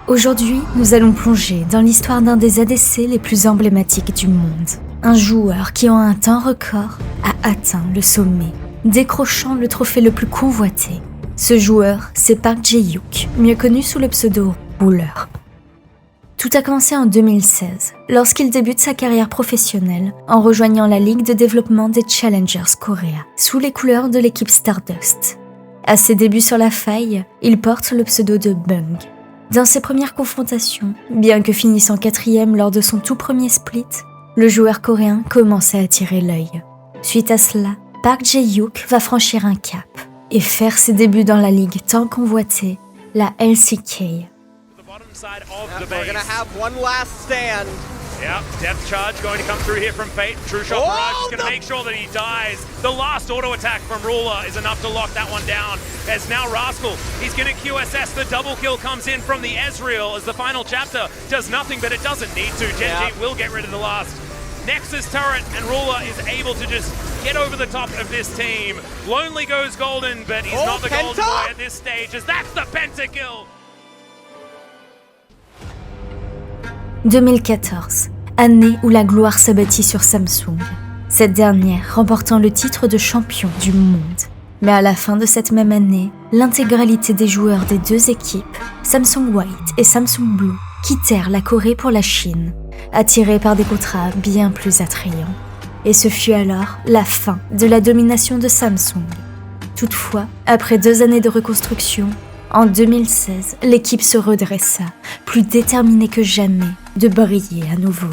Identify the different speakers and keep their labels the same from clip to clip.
Speaker 1: Aujourd'hui, nous allons plonger dans l'histoire d'un des ADC les plus emblématiques du monde. Un joueur qui en un temps record a atteint le sommet, décrochant le trophée le plus convoité. Ce joueur, c'est Park Jae-hyuk, mieux connu sous le pseudo Ruler. Tout a commencé en 2016, lorsqu'il débute sa carrière professionnelle en rejoignant la ligue de développement des Challengers Korea, sous les couleurs de l'équipe Stardust. À ses débuts sur la faille, il porte le pseudo de Bung. Dans ses premières confrontations, bien que finissant 4e lors de son tout premier split, le joueur coréen commence à attirer l'œil. Suite à cela, Park Jae-hyuk va franchir un cap et faire ses débuts dans la ligue tant convoitée, la LCK.
Speaker 2: We're gonna have one last stand.
Speaker 3: Yeah, depth charge going to come through here from Fate. True Shot Barrage is going to make sure that he dies. The last auto attack from Ruler is enough to lock that one down. As now Rascal, he's going to QSS. The double kill comes in from the Ezreal as the final chapter does nothing, but it doesn't need to. Genji will get rid of the last Nexus turret, and Ruler is able to just get over the top of this team. Lonely goes golden, but he's not the golden boy at this stage, as that's the pentakill.
Speaker 1: 2014, année où la gloire s'abattit sur Samsung, cette dernière remportant le titre de champion du monde. Mais à la fin de cette même année, l'intégralité des joueurs des deux équipes, Samsung White et Samsung Blue, quittèrent la Corée pour la Chine, attirés par des contrats bien plus attrayants. Et ce fut alors la fin de la domination de Samsung. Toutefois, après 2 années de reconstruction, en 2016, l'équipe se redressa, plus déterminée que jamais de briller à nouveau.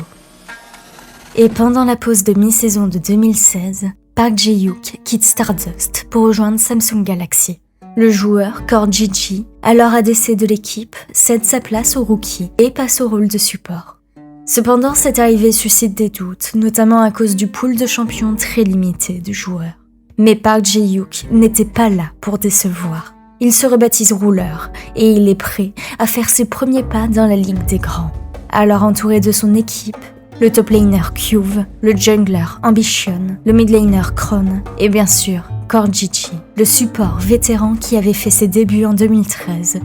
Speaker 1: Et pendant la pause de mi-saison de 2016, Park Jae-hyuk quitte Stardust pour rejoindre Samsung Galaxy. Le joueur, Core Gigi, alors ADC de l'équipe, cède sa place au rookie et passe au rôle de support. Cependant, cette arrivée suscite des doutes, notamment à cause du pool de champions très limité du joueur. Mais Park Jae-hyuk n'était pas là pour décevoir. Il se rebaptise Ruler et il est prêt à faire ses premiers pas dans la Ligue des Grands. Alors entouré de son équipe, le top laner Cuve, le jungler Ambition, le mid laner Kron et bien sûr Core Gigi, le support vétéran qui avait fait ses débuts en 2013.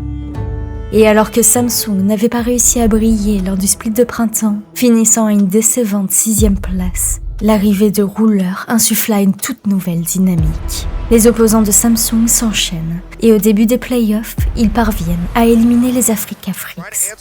Speaker 1: Et alors que Samsung n'avait pas réussi à briller lors du split de printemps, finissant à une décevante 6e place, l'arrivée de Ruler insuffla une toute nouvelle dynamique. Les opposants de Samsung s'enchaînent, et au début des playoffs, ils parviennent à éliminer les Africa Freaks.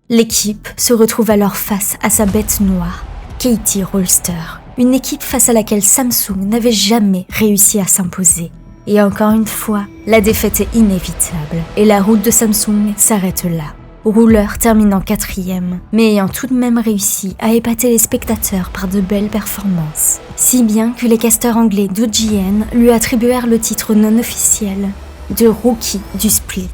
Speaker 1: L'équipe se retrouve alors face à sa bête noire, KT Rolster, une équipe face à laquelle Samsung n'avait jamais réussi à s'imposer. Et encore une fois, la défaite est inévitable et la route de Samsung s'arrête là. Ruler termine en 4e, mais ayant tout de même réussi à épater les spectateurs par de belles performances. Si bien que les casteurs anglais d'OGN lui attribuèrent le titre non officiel de Rookie du Split.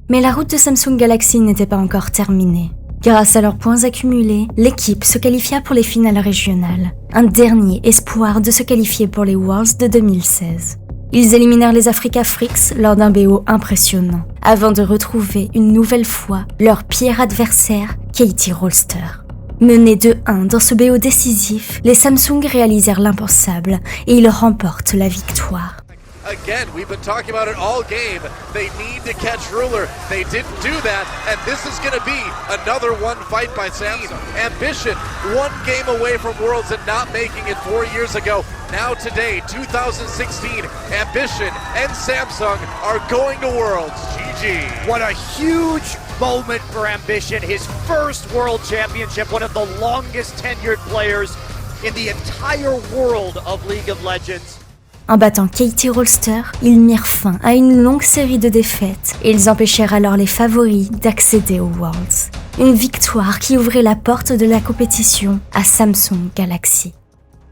Speaker 1: Mais la route de Samsung Galaxy n'était pas encore terminée. Grâce à leurs points accumulés, l'équipe se qualifia pour les finales régionales, un dernier espoir de se qualifier pour les Worlds de 2016. Ils éliminèrent les Africa Freaks lors d'un BO impressionnant, avant de retrouver une nouvelle fois leur pire adversaire, KT Rolster. Menés 2-1 dans ce BO décisif, les Samsung réalisèrent l'impensable et ils remportent la victoire.
Speaker 2: Again, we've been talking about it all game. They need to catch Ruler. They didn't do that, and this is going to be another one fight by Samsung. Ambition, 1 game away from Worlds and not making it 4 years ago. Now today, 2016, Ambition and Samsung are going to Worlds. GG.
Speaker 4: What a huge moment for Ambition. His first World Championship, one of the longest tenured players in the entire world of League of Legends.
Speaker 1: En battant KT Rolster, ils mirent fin à une longue série de défaites et ils empêchèrent alors les favoris d'accéder aux Worlds. Une victoire qui ouvrait la porte de la compétition à Samsung Galaxy.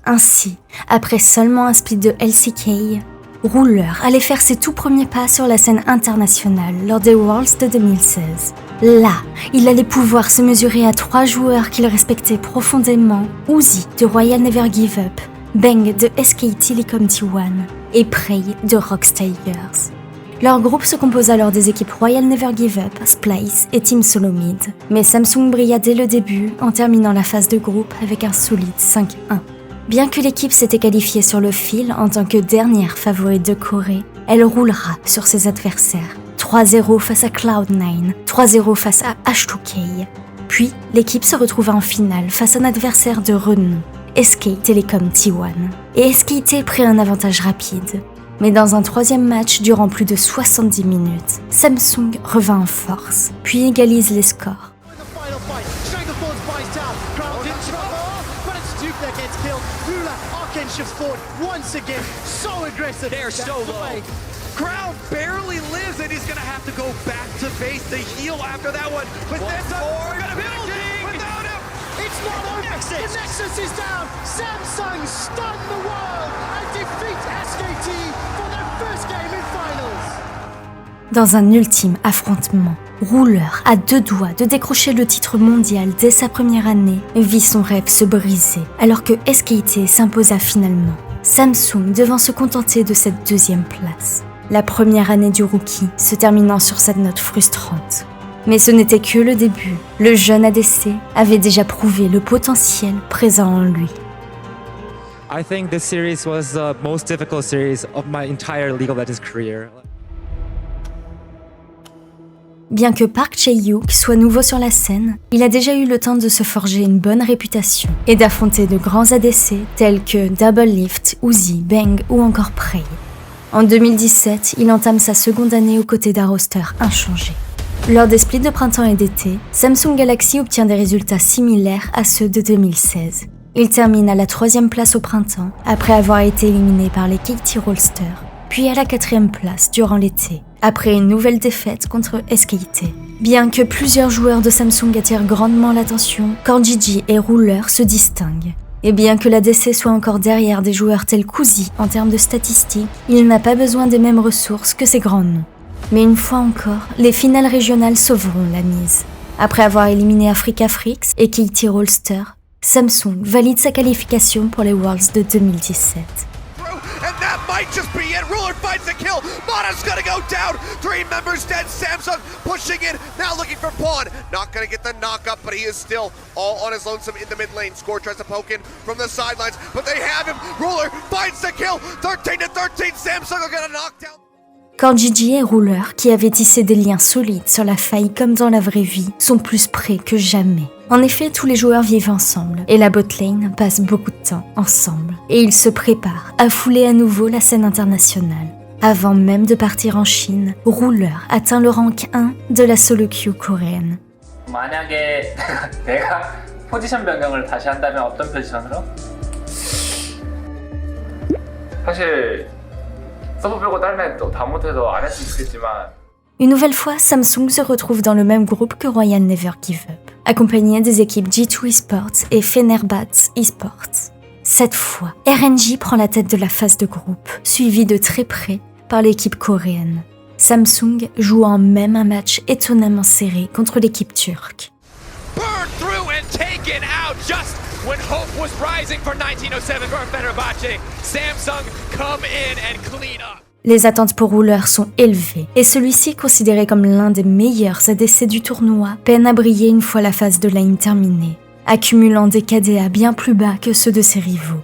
Speaker 1: Ainsi, après seulement un split de LCK, Ruler allait faire ses tout premiers pas sur la scène internationale lors des Worlds de 2016. Là, il allait pouvoir se mesurer à 3 joueurs qu'il respectait profondément, Uzi de Royal Never Give Up, Bang de SK Telecom T1 et Prey de Rox Tigers. Leur groupe se compose alors des équipes Royal Never Give Up, Splice et Team Solomid, mais Samsung brilla dès le début en terminant la phase de groupe avec un solide 5-1. Bien que l'équipe s'était qualifiée sur le fil en tant que dernière favorite de Corée, elle roulera sur ses adversaires. 3-0 face à Cloud9, 3-0 face à H2K. Puis, l'équipe se retrouva en finale face à un adversaire de renom, SK Telecom T1. Et SKT prit un avantage rapide. Mais dans un troisième match durant plus de 70 minutes, Samsung revint en force, puis égalise les scores.
Speaker 5: Crown barely lives and he's going to have to go back to base the heel after that one. But that's going to building without him.
Speaker 6: It's not over. The Nexus is down. Samsung stun the world and defeat SKT for their first game in finals.
Speaker 1: Dans un ultime affrontement, Ruler, à 2 doigts de décrocher le titre mondial dès sa première année, vit son rêve se briser alors que SKT s'imposa finalement. Samsung devant se contenter de cette deuxième place. La première année du rookie se terminant sur cette note frustrante. Mais ce n'était que le début. Le jeune ADC avait déjà prouvé le potentiel présent en lui.
Speaker 7: I think this series was the most difficult series of my entire League of Legends career.
Speaker 1: Bien que Park Chae-hyuk soit nouveau sur la scène, il a déjà eu le temps de se forger une bonne réputation et d'affronter de grands ADC tels que Double Lift, Uzi, Bang ou encore Prey. En 2017, il entame sa seconde année aux côtés d'un roster inchangé. Lors des splits de printemps et d'été, Samsung Galaxy obtient des résultats similaires à ceux de 2016. Il termine à la 3e place au printemps, après avoir été éliminé par les KT Rolster, puis à la 4e place durant l'été, après une nouvelle défaite contre SKT. Bien que plusieurs joueurs de Samsung attirent grandement l'attention, KorGG et Ruler se distinguent. Et bien que l'ADC soit encore derrière des joueurs tels qu'Uzi en termes de statistiques, il n'a pas besoin des mêmes ressources que ses grands noms. Mais une fois encore, les finales régionales sauveront la mise. Après avoir éliminé Africa Freaks et KT Rolster, Samsung valide sa qualification pour les Worlds de 2017.
Speaker 2: And that might just be it. Ruler finds the kill. Mana's gonna go down. 3 members dead. Samsung pushing in. Now looking for Pawn. Not gonna get the knock up, but he is still all on his lonesome in the mid lane. Score tries to poke in from the sidelines, but they have him. Ruler finds the kill. 13-13. Samsung are gonna knock down.
Speaker 1: KorGG et Ruler, qui avaient tissé des liens solides sur la faille comme dans la vraie vie, sont plus près que jamais. En effet, tous les joueurs vivent ensemble, et la botlane passe beaucoup de temps ensemble. Et ils se préparent à fouler à nouveau la scène internationale. Avant même de partir en Chine, Ruler atteint le rank 1 de la solo queue coréenne.
Speaker 8: 만약에 내가 포지션 변경을 다시 한다면 어떤 포지션으로? 사실 서브 빼고 다른 애도 다 못해서 안 했으면 좋겠지만
Speaker 1: Une nouvelle fois, Samsung se retrouve dans le même groupe que Royal Never Give Up, accompagné des équipes G2 Esports et Fenerbahce Esports. Cette fois, RNG prend la tête de la phase de groupe, suivie de très près par l'équipe coréenne. Samsung jouant même un match étonnamment serré contre l'équipe turque.
Speaker 3: Burned through and taken out just when hope was rising for 1907 for Fenerbahce. Samsung come in and clean up.
Speaker 1: Les attentes pour Ruler sont élevées, et celui-ci, considéré comme l'un des meilleurs ADC du tournoi, peine à briller une fois la phase de lane terminée, accumulant des KDA bien plus bas que ceux de ses rivaux.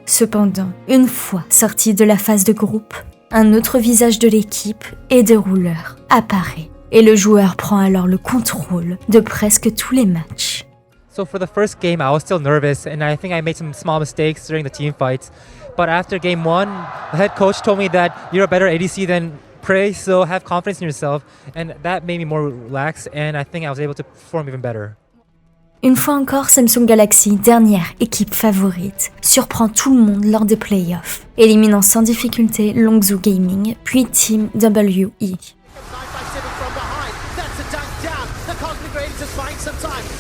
Speaker 1: Cependant, une fois sorti de la phase de groupe, un autre visage de l'équipe et de Ruler apparaît, et le joueur prend alors le contrôle de presque tous les matchs.
Speaker 7: So for the first game, I was still nervous, and I think I made some small mistakes during the team fights. But after game 1, the head coach told me that you're a better ADC than Prey, so have confidence in yourself, and that made me more relaxed, and I think I was able to perform even better.
Speaker 1: Une fois encore, Samsung Galaxy, dernière équipe favorite, surprend tout le monde lors des playoffs, éliminant sans difficulté Longzhou Gaming, puis Team WE.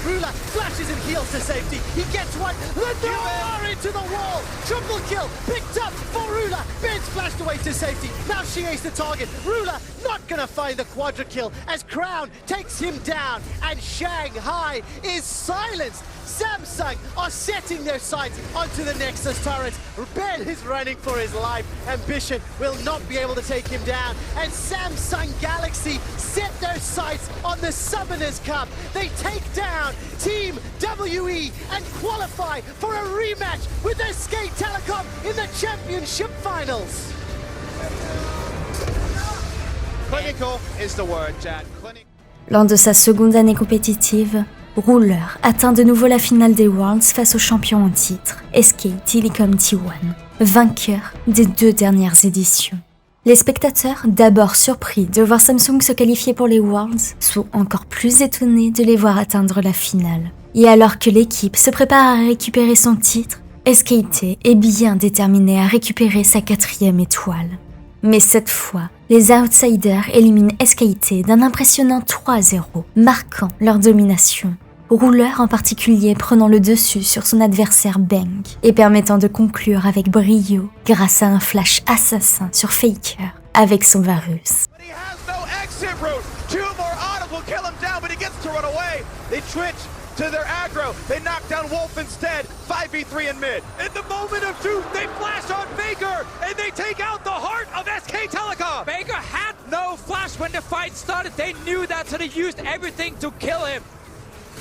Speaker 6: Ruler flashes and heals to safety. He gets one. Lenore into the wall. Triple kill picked up for Ruler. Ben's flashed away to safety. Now she aced the target. Ruler not gonna find the quadra kill as Crown takes him down and Shanghai is silenced. Samsung are setting their sights onto the Nexus turret. Ben is running for his life. Ambition will not be able to take him down. And Samsung Galaxy set their sights on the Summoners Cup. They take down Team WE and qualify for a rematch with SK Telecom in the Championship Finals.
Speaker 5: Clinical is the word, Chad. Clinical.
Speaker 1: Lors de sa seconde année compétitive, Ruler atteint de nouveau la finale des Worlds face au champion en titre, SK Telecom T1, vainqueur des 2 dernières éditions. Les spectateurs, d'abord surpris de voir Samsung se qualifier pour les Worlds, sont encore plus étonnés de les voir atteindre la finale. Et alors que l'équipe se prépare à récupérer son titre, SKT est bien déterminé à récupérer sa 4e étoile. Mais cette fois, les Outsiders éliminent SKT d'un impressionnant 3-0, marquant leur domination. Ruler en particulier prenant le dessus sur son adversaire Bang et permettant de conclure avec brio grâce à un flash assassin sur Faker avec son Varus.
Speaker 5: To their aggro, they knock down Wolf instead, 5v3 in mid. In the moment of truth, they flash on Faker, and they take out the heart of SK Telecom.
Speaker 9: Faker had no flash when the fight started. They knew that, so they used everything to kill him.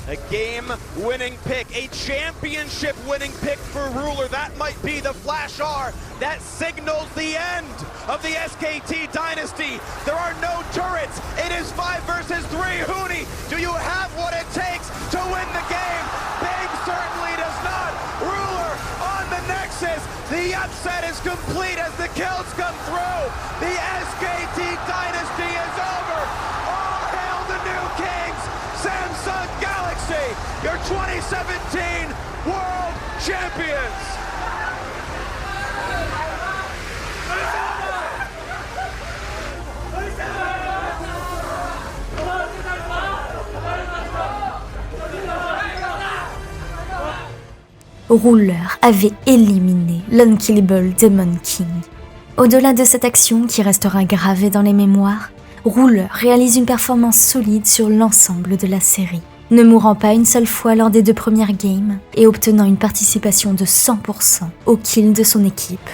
Speaker 5: A game-winning pick, a championship-winning pick for Ruler. That might be the Flash R that signals the end of the SKT dynasty. There are no turrets. It is 5 versus 3. Huni, do you have what it takes to win the game? Big certainly does not. Ruler on the Nexus. The upset is complete as the kills come through. The SKT dynasty is over. All hail the new kings. Samsung Galaxy, your 2017 World Champions!
Speaker 1: Ruler avait éliminé l'unkillable Demon King. Au-delà de cette action qui restera gravée dans les mémoires, Ruler réalise une performance solide sur l'ensemble de la série, ne mourant pas une seule fois lors des 2 premières games et obtenant une participation de 100% au kill de son équipe.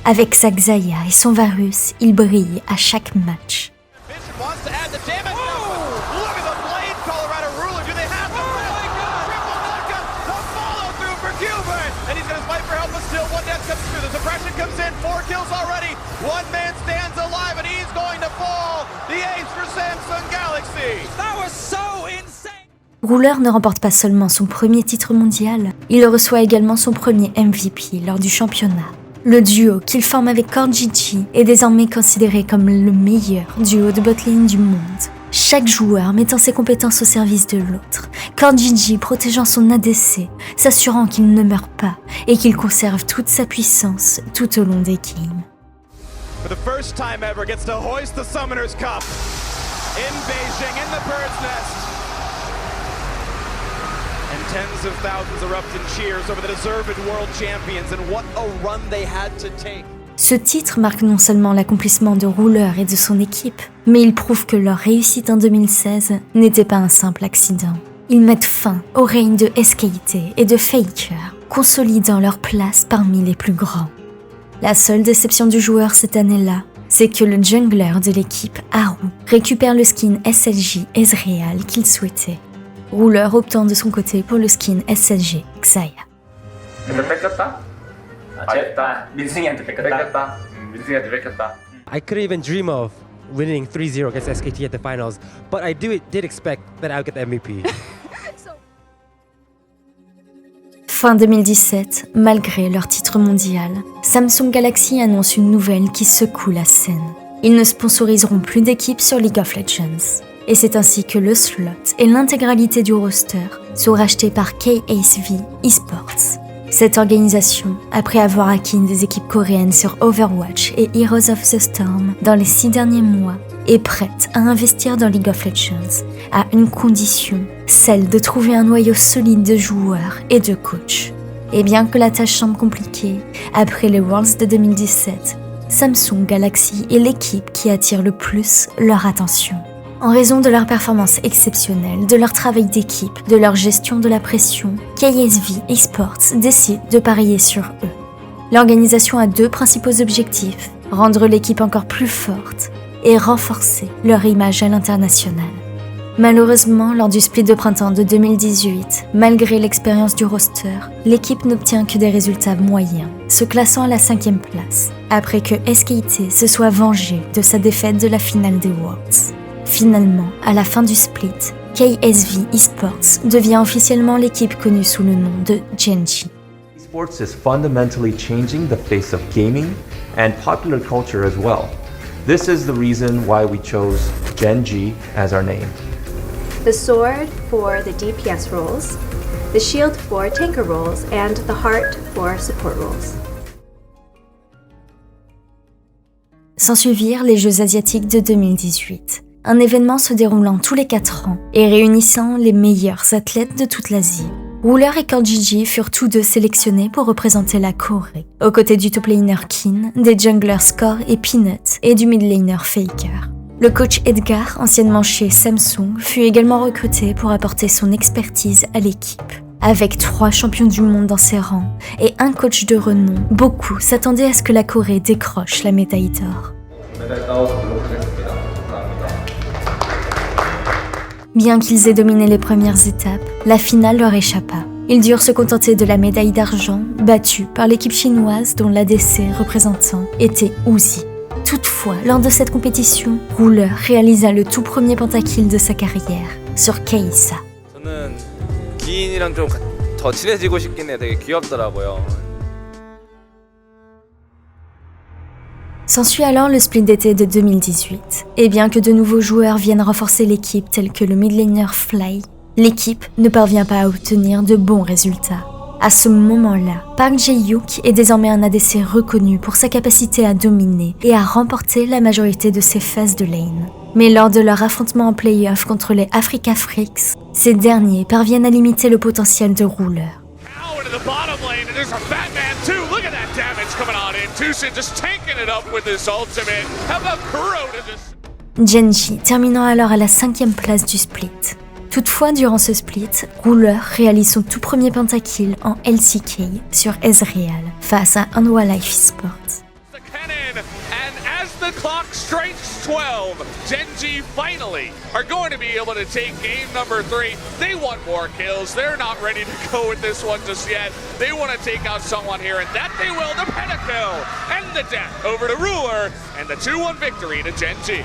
Speaker 1: Avec sa Xayah et son Varus, il brille à chaque match.
Speaker 5: One man stands alive and he's going to fall. The ace for Samsung Galaxy.
Speaker 9: That was so insane.
Speaker 1: Ruler ne remporte pas seulement son premier titre mondial, il reçoit également son premier MVP lors du championnat. Le duo qu'il forme avec CoreGG est désormais considéré comme le meilleur duo de botlane du monde. Chaque joueur mettant ses compétences au service de l'autre, CoreGG protégeant son ADC, s'assurant qu'il ne meurt pas et qu'il conserve toute sa puissance tout au long des games.
Speaker 5: For the first time ever, gets to hoist the Summoners Cup in Beijing, in the Bird's Nest. And tens of thousands erupt in cheers over the deserved world champions, and what a run they had to take.
Speaker 1: Ce titre marque non seulement l'accomplissement de Ruler et de son équipe, mais il prouve que leur réussite en 2016 n'était pas un simple accident. Ils mettent fin au règne de SKT et de Faker, consolidant leur place parmi les plus grands. La seule déception du joueur cette année-là, c'est que le jungler de l'équipe, Haru, récupère le skin SLJ Ezreal qu'il souhaitait. Ruler optant de son côté pour le skin SLJ Xayah.
Speaker 7: I couldn't even dream of winning 3-0 against SKT at the finals, but I did expect that I would get the MVP.
Speaker 1: Fin 2017, malgré leur titre mondial, Samsung Galaxy annonce une nouvelle qui secoue la scène. Ils ne sponsoriseront plus d'équipe sur League of Legends. Et c'est ainsi que le slot et l'intégralité du roster sont rachetés par KSV Esports. Cette organisation, après avoir acquis des équipes coréennes sur Overwatch et Heroes of the Storm dans les 6 derniers mois, est prête à investir dans League of Legends, à une condition, celle de trouver un noyau solide de joueurs et de coachs. Et bien que la tâche semble compliquée, après les Worlds de 2017, Samsung Galaxy est l'équipe qui attire le plus leur attention. En raison de leur performance exceptionnelle, de leur travail d'équipe, de leur gestion de la pression, KSV Esports décide de parier sur eux. L'organisation a 2 principaux objectifs, rendre l'équipe encore plus forte et renforcer leur image à l'international. Malheureusement, lors du split de printemps de 2018, malgré l'expérience du roster, l'équipe n'obtient que des résultats moyens, se classant à la 5e place, après que SKT se soit vengé de sa défaite de la finale des Worlds. Finalement, à la fin du split, KSV Esports devient officiellement l'équipe connue sous le nom de Gen.G.
Speaker 10: Esports is fundamentally changing the face of gaming and popular culture as well. This is the reason why we chose Gen.G as our name.
Speaker 11: The sword for the DPS roles, the shield for tanker roles, and the heart for support roles.
Speaker 1: S'ensuivirent les Jeux asiatiques de 2018, un événement se déroulant tous les 4 ans et réunissant les meilleurs athlètes de toute l'Asie. Ruler et KorGG furent tous 2 sélectionnés pour représenter la Corée, aux côtés du top laner Kin, des junglers Score et Peanut et du mid laner Faker. Le coach Edgar, anciennement chez Samsung, fut également recruté pour apporter son expertise à l'équipe. Avec 3 champions du monde dans ses rangs et un coach de renom, beaucoup s'attendaient à ce que la Corée décroche la médaille d'or. Bien qu'ils aient dominé les premières étapes, la finale leur échappa. Ils durent se contenter de la médaille d'argent, battue par l'équipe chinoise dont l'ADC représentant était Uzi. Toutefois, lors de cette compétition, Ruler réalisa le tout premier pentakill de sa carrière, sur Kai'Sa.
Speaker 12: 저는 기인이랑 좀 더 친해지고 싶긴 해. 되게 귀엽더라고요.
Speaker 1: S'ensuit alors le split d'été de 2018. Et bien que de nouveaux joueurs viennent renforcer l'équipe tels que le midlaner Fly, l'équipe ne parvient pas à obtenir de bons résultats. À ce moment-là, Park Jae-hyuk est désormais un ADC reconnu pour sa capacité à dominer et à remporter la majorité de ses phases de lane. Mais lors de leur affrontement en play-off contre les Africa Freaks, ces derniers parviennent à limiter le potentiel de Ruler. Gen.G terminant alors à la 5e place du split. Toutefois, durant ce split, Ruler réalise son tout premier pentakill en LCK sur Ezreal face à Hanwha Life Esports.
Speaker 3: The clock strikes 12. Gen.G finally are going to be able to take game number 3. They want more kills. They're not ready to go with this one just yet. They want to take out someone here, and that they will. The pentakill and the death over to Ruler, and the 2-1 victory to Gen.G.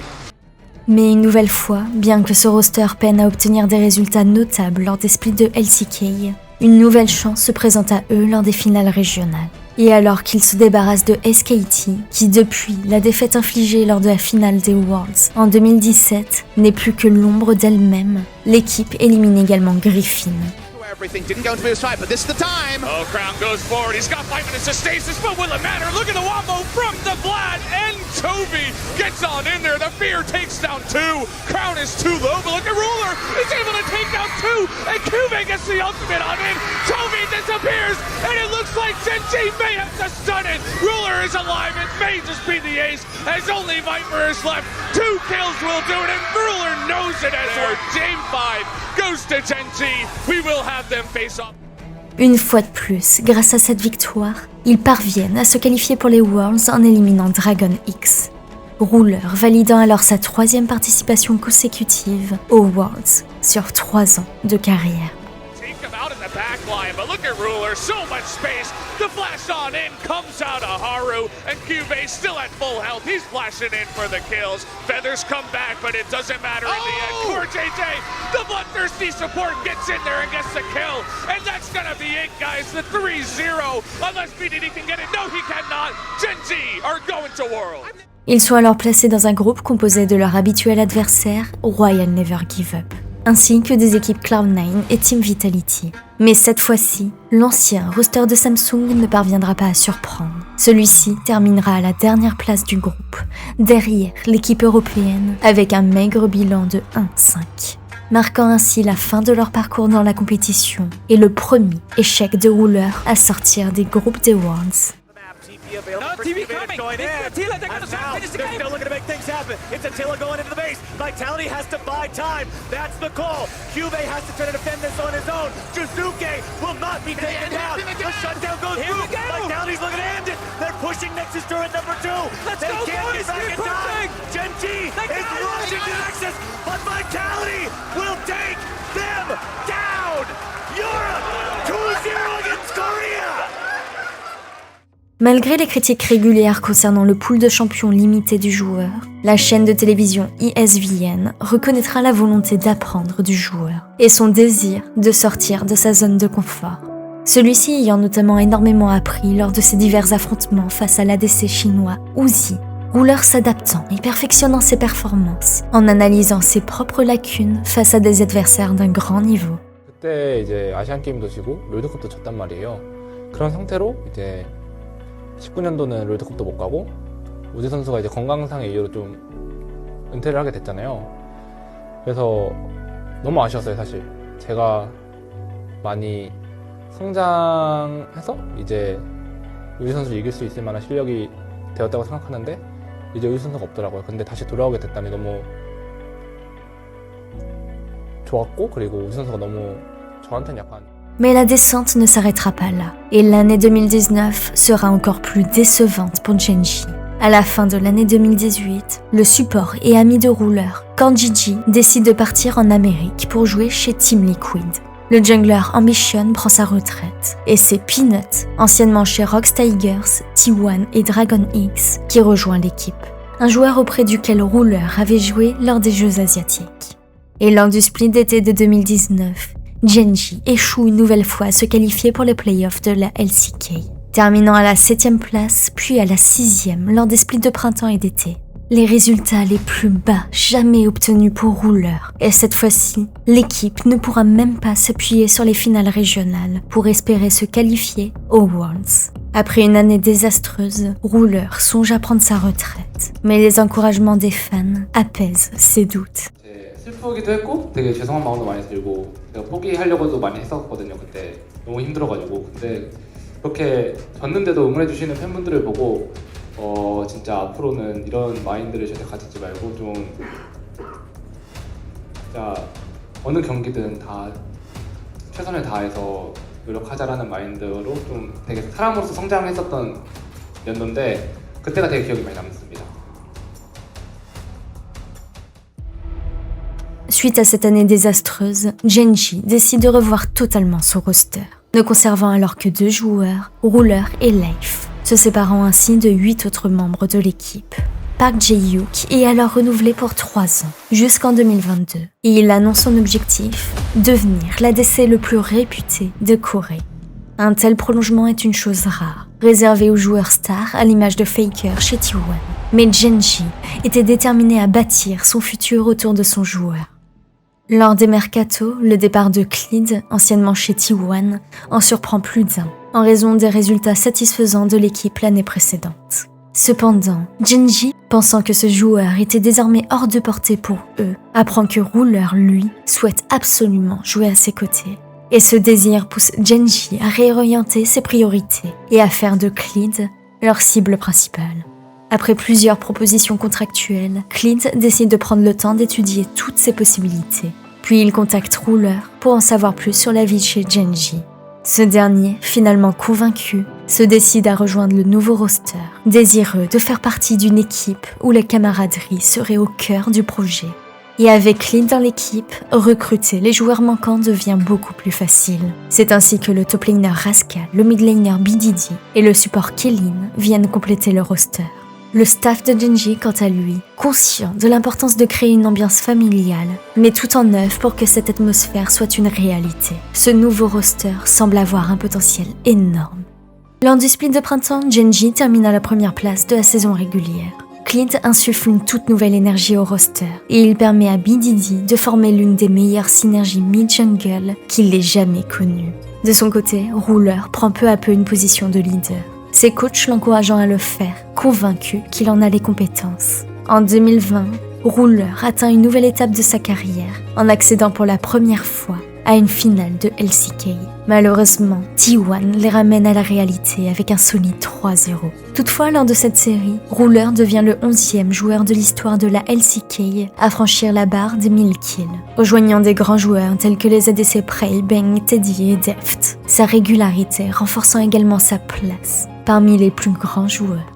Speaker 1: Mais une nouvelle fois, bien que ce roster peine à obtenir des résultats notables lors des splits de LCK, une nouvelle chance se présente à eux lors des finales régionales. Et alors qu'ils se débarrassent de SKT, qui depuis la défaite infligée lors de la finale des Worlds en 2017 n'est plus que l'ombre d'elle-même, l'équipe élimine également Griffin.
Speaker 2: Everything didn't go to his side, but this is the time.
Speaker 3: Oh, Crown goes forward. He's got 5 minutes of stasis, but will it matter? Look at the wombo from the Vlad, and Toby gets on in there. The fear takes down 2. Crown is too low, but look at Ruler. He's able to take down 2, and Kuve gets the ultimate on in. Toby disappears, and it looks like Gen.G may have to stun it. Ruler is alive. It may just be the ace, as only Viper is left. 2 kills will do it, and Ruler knows it as our Game 5 goes to Gen.G. We will have them face off.
Speaker 1: Une fois de plus, grâce à cette victoire, ils parviennent à se qualifier pour les Worlds en éliminant Dragon X. Ruler validant alors sa 3e participation consécutive aux Worlds sur 3 ans de carrière.
Speaker 3: Backline, but look at Ruler, so much space. The flash on in comes out of Haru, and Cuvée still at full health. He's flashing in for the kills. Feathers come back, but it doesn't matter in the end. KorJJ, the bloodthirsty support gets in there and gets the kill. And that's gonna be it, guys. The 3-0. Unless BDD can get it. No, he cannot. Gen.G are going to World.
Speaker 1: Ils sont alors placés dans un groupe composé de leur habituel adversaire, Royal Never Give Up, ainsi que des équipes Cloud9 et Team Vitality. Mais cette fois-ci, l'ancien roster de Samsung ne parviendra pas à surprendre. Celui-ci terminera à la dernière place du groupe, derrière l'équipe européenne, avec un maigre bilan de 1-5. Marquant ainsi la fin de leur parcours dans la compétition et le premier échec de Ruler à sortir des groupes des Worlds.
Speaker 4: TP available
Speaker 9: No,
Speaker 4: for
Speaker 9: TP
Speaker 4: Cuvée
Speaker 9: coming.
Speaker 4: going
Speaker 9: It's
Speaker 4: in.
Speaker 9: Attila, they're gonna
Speaker 4: And
Speaker 9: try to
Speaker 4: now
Speaker 9: finish the
Speaker 4: they're
Speaker 9: game.
Speaker 4: still looking to make things happen. It's Attila going into the base. Vitality has to buy time. That's the call. Cuvée has to try to defend this on his own. Juzuke will not be taken down. The shutdown goes
Speaker 9: Here we
Speaker 4: through.
Speaker 9: go.
Speaker 4: Vitality's looking to end it. They're pushing Nexus turret number 2.
Speaker 9: Let's
Speaker 4: they
Speaker 9: go,
Speaker 4: can't
Speaker 9: boys.
Speaker 4: get back in time.
Speaker 9: Regrouping.
Speaker 4: Gen G is rushing to Nexus, but Vitality will take them down. Europe 2-0 against Korea.
Speaker 1: Malgré les critiques régulières concernant le pool de champions limité du joueur, la chaîne de télévision ESPN reconnaîtra la volonté d'apprendre du joueur et son désir de sortir de sa zone de confort. Celui-ci ayant notamment énormément appris lors de ses divers affrontements face à l'ADC chinois Uzi, Ruler s'adaptant et perfectionnant ses performances en analysant ses propres lacunes face à des adversaires d'un grand niveau.
Speaker 13: 그때 이제 아시안 게임도 지고 롤드컵도 졌단 말이에요. 그런 상태로 이제 19년도는 롤드컵도 못 가고 우지 선수가 이제 건강상의 이유로 좀 은퇴를 하게 됐잖아요. 그래서 너무 아쉬웠어요, 사실. 제가 많이 성장해서 이제 우지 선수를 이길 수 있을 만한 실력이 되었다고 생각하는데 이제 우지 선수가 없더라고요. 근데 다시 돌아오게 됐다니 너무 좋았고, 그리고 우지 선수가 너무 저한테는 약간
Speaker 1: Mais la descente ne s'arrêtera pas là, et l'année 2019 sera encore plus décevante pour Gen.G. À la fin de l'année 2018, le support et ami de Ruler, Kanjiji, décide de partir en Amérique pour jouer chez Team Liquid. Le jungler Ambition prend sa retraite, et c'est Peanut, anciennement chez Rox Tigers, T1 et Dragon X, qui rejoint l'équipe. Un joueur auprès duquel Ruler avait joué lors des Jeux asiatiques. Et lors du split d'été de 2019, Gen.G échoue une nouvelle fois à se qualifier pour les playoffs de la LCK, terminant à la 7e place puis à la 6e lors des splits de printemps et d'été. Les résultats les plus bas jamais obtenus pour Ruler, et cette fois-ci, l'équipe ne pourra même pas s'appuyer sur les finales régionales pour espérer se qualifier aux Worlds. Après une année désastreuse, Ruler songe à prendre sa retraite, mais les encouragements des fans apaisent ses doutes.
Speaker 13: 슬프기도 했고 되게 죄송한 마음도 많이 들고 제가 포기하려고도 많이 했었거든요. 그때 너무 힘들어가지고. 근데 그렇게 졌는데도 응원해주시는 팬분들을 보고 진짜 앞으로는 이런 마인드를 절대 가지지 말고 좀 진짜 어느 경기든 다 최선을 다해서 노력하자라는 마인드로 좀 되게 사람으로서 성장했었던 연도인데 그때가 되게 기억이 많이 남습니다.
Speaker 1: Suite à cette année désastreuse, Gen.G décide de revoir totalement son roster, ne conservant alors que 2 joueurs, Ruler et Leif, se séparant ainsi de 8 autres membres de l'équipe. Park Jae-hyuk est alors renouvelé pour 3 ans, jusqu'en 2022, et il annonce son objectif, devenir l'ADC le plus réputé de Corée. Un tel prolongement est une chose rare, réservée aux joueurs stars à l'image de Faker chez T1. Mais Gen.G était déterminé à bâtir son futur autour de son joueur. Lors des mercatos, le départ de Clid, anciennement chez T1, en surprend plus d'un, en raison des résultats satisfaisants de l'équipe l'année précédente. Cependant, Gen.G, pensant que ce joueur était désormais hors de portée pour eux, apprend que Ruler, lui, souhaite absolument jouer à ses côtés. Et ce désir pousse Gen.G à réorienter ses priorités et à faire de Clid leur cible principale. Après plusieurs propositions contractuelles, Clid décide de prendre le temps d'étudier toutes ses possibilités. Puis il contacte Ruler pour en savoir plus sur la vie chez Gen.G. Ce dernier, finalement convaincu, se décide à rejoindre le nouveau roster, désireux de faire partie d'une équipe où la camaraderie serait au cœur du projet. Et avec Clid dans l'équipe, recruter les joueurs manquants devient beaucoup plus facile. C'est ainsi que le top laner Rascal, le mid laner BDD et le support Kellyn viennent compléter le roster. Le staff de Gen.G, quant à lui, conscient de l'importance de créer une ambiance familiale, met tout en œuvre pour que cette atmosphère soit une réalité. Ce nouveau roster semble avoir un potentiel énorme. Lors du split de printemps, Gen.G termine à la première place de la saison régulière. Clid insuffle une toute nouvelle énergie au roster et il permet à BDD de former l'une des meilleures synergies mid-jungle qu'il ait jamais connues. De son côté, Ruler prend peu à peu une position de leader, ses coachs l'encourageant à le faire, convaincus qu'il en a les compétences. En 2020, Ruler atteint une nouvelle étape de sa carrière en accédant pour la première fois à une finale de LCK. Malheureusement, T1 les ramène à la réalité avec un solide 3-0. Toutefois, lors de cette série, Ruler devient le 11e joueur de l'histoire de la LCK à franchir la barre des 1000 kills, rejoignant des grands joueurs tels que les ADC Prey, Bang, Teddy et Deft, sa régularité renforçant également sa place parmi les plus grands joueurs.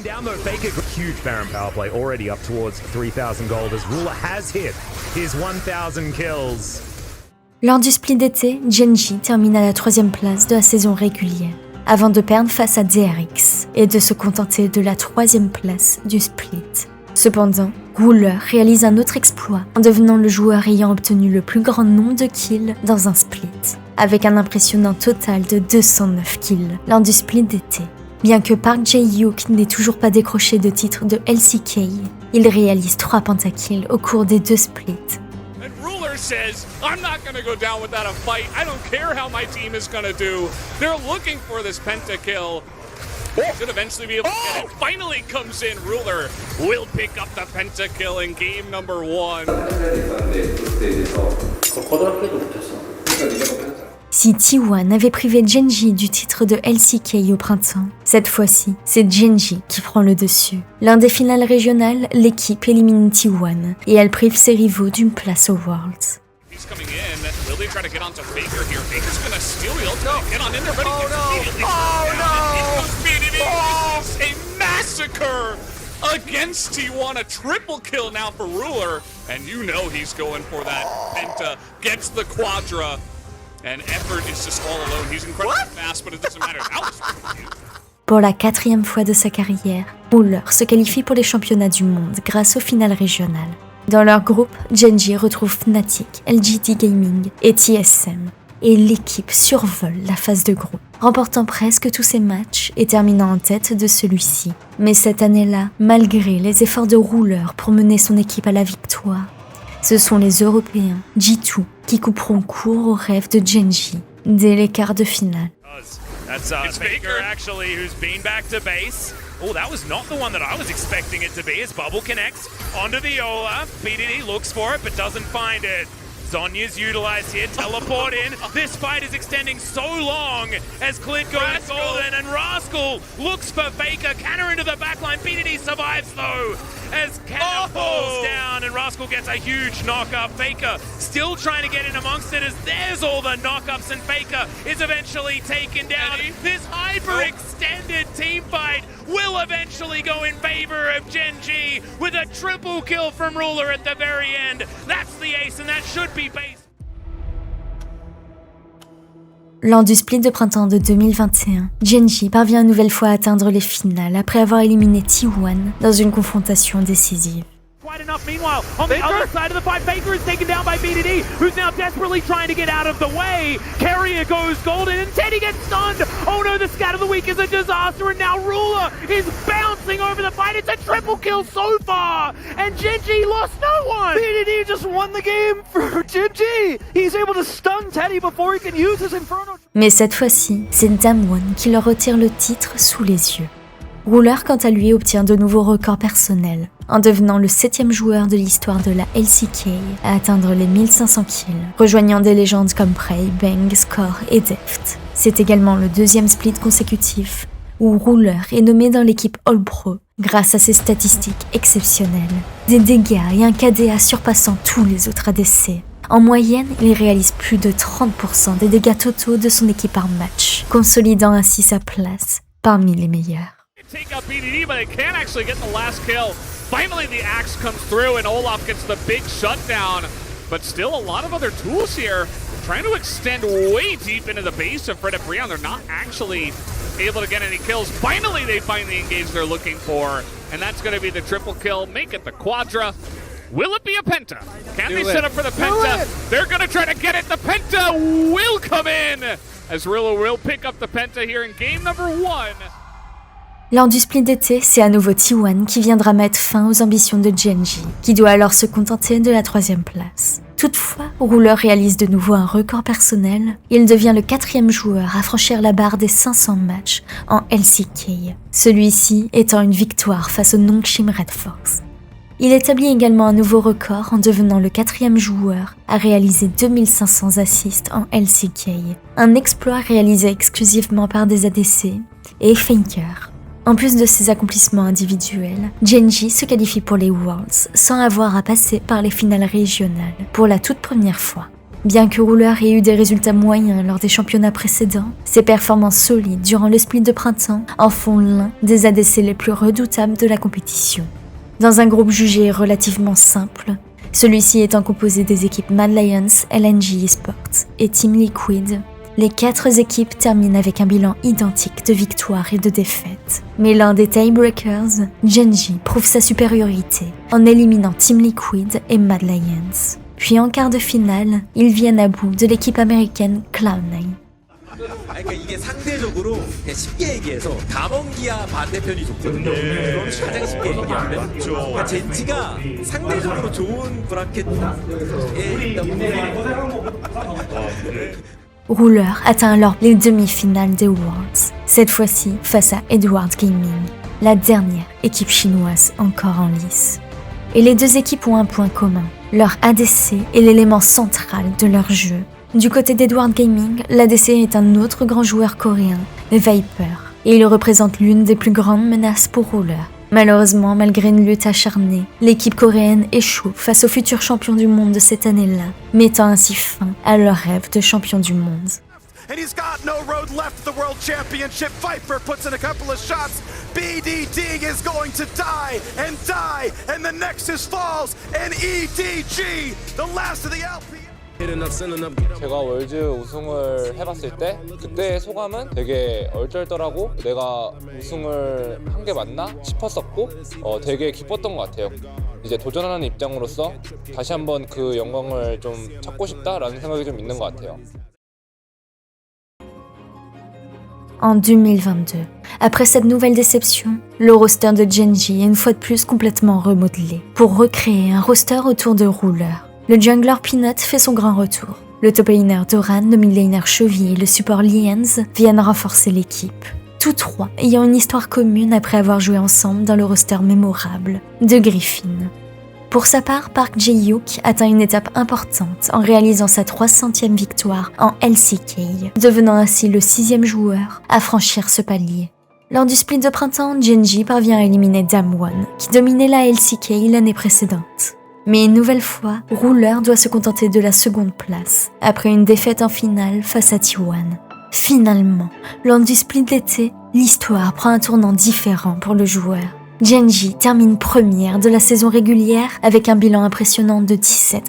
Speaker 4: Down though, Faker, huge Baron power play, already up towards 3,000 gold as Ruler has hit his 1,000 kills.
Speaker 1: Lors du split d'été, Gen.G termine à la 3e place de la saison régulière, avant de perdre face à DRX et de se contenter de la 3e place du split. Cependant, Ruler réalise un autre exploit en devenant le joueur ayant obtenu le plus grand nombre de kills dans un split, avec un impressionnant total de 209 kills lors du split d'été. Bien que Park Jae-hyuk n'ait toujours pas décroché de titre de LCK, il réalise 3 pentakills au cours des 2 splits.
Speaker 14: And Ruler says, I'm not going to go down without a fight. I don't care how my team is going to do. They're looking for this pentakill. Should eventually be able to get it. Finally comes in. Ruler will pick up the pentakill in game number 1.
Speaker 1: Si T1 avait privé Gen.G du titre de LCK au printemps, cette fois-ci, c'est Gen.G qui prend le dessus. Lors des finales régionales, l'équipe élimine T1 et elle prive ses rivaux d'une place aux Worlds.
Speaker 14: He's coming in. Will they try to get onto Faker here? Faker's going to steal the ultimate. Get on in there, but he gets immediately shut down. It goes BDD. This is a massacre against T1. A triple kill now for Ruler. And you know he's going for that penta. Gets the quadra. And Effort is just all alone. He's incredibly fast, but it doesn't matter.
Speaker 1: Pour la 4e fois de sa carrière, Ruler se qualifie pour les championnats du monde grâce aux finales régionales. Dans leur groupe, Gen.G retrouve Fnatic, LGD Gaming et TSM, et l'équipe survole la phase de groupe, remportant presque tous ses matchs et terminant en tête de celui-ci. Mais cette année-là, malgré les efforts de Ruler pour mener son équipe à la victoire, ce sont les Européens, G2, qui couperont court au rêve de Gen.G dès les quarts de finale.
Speaker 3: That's Faker actually, who's been back to base. Oh, that was not the one that I was expecting it to be. As Bubble connects onto Viola, BDD looks for it but doesn't find it. Zonya's utilized here, teleport in. This fight is extending so long as Clint goes golden and Rascal looks for Faker. Canner into the backline. BDD survives though as Canner falls down and Rascal gets a huge knock-up. Faker still trying to get in amongst it as there's all the knock-ups and Faker is eventually taken down. This hyper-extended team fight will eventually go in favor of Gen.G with a triple kill from Ruler at the very end. That's the ace and that should be base.
Speaker 1: Lors du split de printemps de 2021, Gen.G parvient une nouvelle fois à atteindre les finales après avoir éliminé T1 dans une confrontation décisive.
Speaker 4: Quite enough. Meanwhile, on the other side of the fight, Faker is taken down by BDD, who's now desperately trying to get out of the way. Carrier goes golden, and Teddy gets stunned. Oh no, the scat of the week is a disaster, and now Ruler is bouncing over the fight. It's a triple kill so far, and Gen.G lost no one.
Speaker 6: BDD just won the game for Gen.G. He's able to stun Teddy before he can use his Inferno.
Speaker 1: Mais cette fois-ci, c'est Damwon qui leur retire le titre sous les yeux. Ruler, quant à lui, obtient de nouveaux records personnels, en devenant le 7e joueur de l'histoire de la LCK à atteindre les 1500 kills, rejoignant des légendes comme Prey, Bang, Score et Deft. C'est également le 2e split consécutif où Ruler est nommé dans l'équipe All-Pro grâce à ses statistiques exceptionnelles, des dégâts et un KDA surpassant tous les autres ADC. En moyenne, il réalise plus de 30% des dégâts totaux de son équipe par match, consolidant ainsi sa place parmi les meilleurs.
Speaker 14: Take out BDD, but they can't actually get the last kill. Finally, the axe comes through, and Olaf gets the big shutdown. But still, a lot of other tools here, trying to extend way deep into the base of Fred Brion. They're not actually able to get any kills. Finally, they find the engage they're looking for, and that's going to be the triple kill. Make it the quadra. Will it be a penta? Can they set up for the penta? They're going to try to get it. The penta will come in, as Rillo will pick up the penta here in game number 1.
Speaker 1: Lors du split d'été, c'est à nouveau T1 qui viendra mettre fin aux ambitions de Gen.G, qui doit alors se contenter de la 3e place. Toutefois, Ruler réalise de nouveau un record personnel. Il devient le 4e joueur à franchir la barre des 500 matchs en LCK, celui-ci étant une victoire face au Nongshim Red Force. Il établit également un nouveau record en devenant le 4e joueur à réaliser 2500 assists en LCK, un exploit réalisé exclusivement par des ADC et Faker. En plus de ses accomplissements individuels, Gen.G se qualifie pour les Worlds sans avoir à passer par les finales régionales pour la toute première fois. Bien que Ruler ait eu des résultats moyens lors des championnats précédents, ses performances solides durant le split de printemps en font l'un des ADC les plus redoutables de la compétition. Dans un groupe jugé relativement simple, celui-ci étant composé des équipes Mad Lions, LNG Esports et Team Liquid, les 4 équipes terminent avec un bilan identique de victoires et de défaites. Mais l'un des tiebreakers, Gen.G prouve sa supériorité en éliminant Team Liquid et Mad Lions. Puis en quart de finale, ils viennent à bout de l'équipe américaine Cloud9.
Speaker 15: 그러니까 이게 상대적으로 그냥 쉽게 얘기해서 담원기아 반대편이 좋거든요. 그럼 가장 쉽게 얘기하면 그러니까 젠지가 상대적으로 좋은 브라켓에 있다
Speaker 1: Ruler atteint alors les demi-finales des Worlds, cette fois-ci face à Edward Gaming, la dernière équipe chinoise encore en lice. Et les deux équipes ont un point commun, leur ADC est l'élément central de leur jeu. Du côté d'Edward Gaming, l'ADC est un autre grand joueur coréen, Viper, et il représente l'une des plus grandes menaces pour Ruler. Malheureusement, malgré une lutte acharnée, l'équipe coréenne échoue face au futur champion du monde de cette année-là, mettant ainsi fin à leur rêve de champion du monde.
Speaker 5: And he's got no road left the World Championship. Viper puts in a couple of shots. BDD is going to die, and the Nexus falls, and EDG, the last of the LP.
Speaker 13: 제가 월즈 우승을 해봤을 때 그때의 소감은 되게 얼떨떨하고 내가 우승을 한 게 맞나 싶었었고 되게 기뻤던 것 같아요. 이제 도전하는 입장으로서 다시 한번 그 영광을 좀 찾고 싶다라는 생각이 좀 있는 것 같아요.
Speaker 1: En 2022, après cette nouvelle déception, le roster de Gen.G est une fois de plus complètement remodelé pour recréer un roster autour de Ruler. Le jungler Peanut fait son grand retour. Le top laner Doran, le mid laner Chovy et le support Lienz viennent renforcer l'équipe. Tous trois ayant une histoire commune après avoir joué ensemble dans le roster mémorable de Griffin. Pour sa part, Park Jae-hyuk atteint une étape importante en réalisant sa 300e victoire en LCK, devenant ainsi le 6e joueur à franchir ce palier. Lors du split de printemps, Gen.G parvient à éliminer Damwon, qui dominait la LCK l'année précédente. Mais une nouvelle fois, Ruler doit se contenter de la seconde place, après une défaite en finale face à T1. Finalement, lors du split d'été, l'histoire prend un tournant différent pour le joueur. Gen.G termine première de la saison régulière avec un bilan impressionnant de 17-1,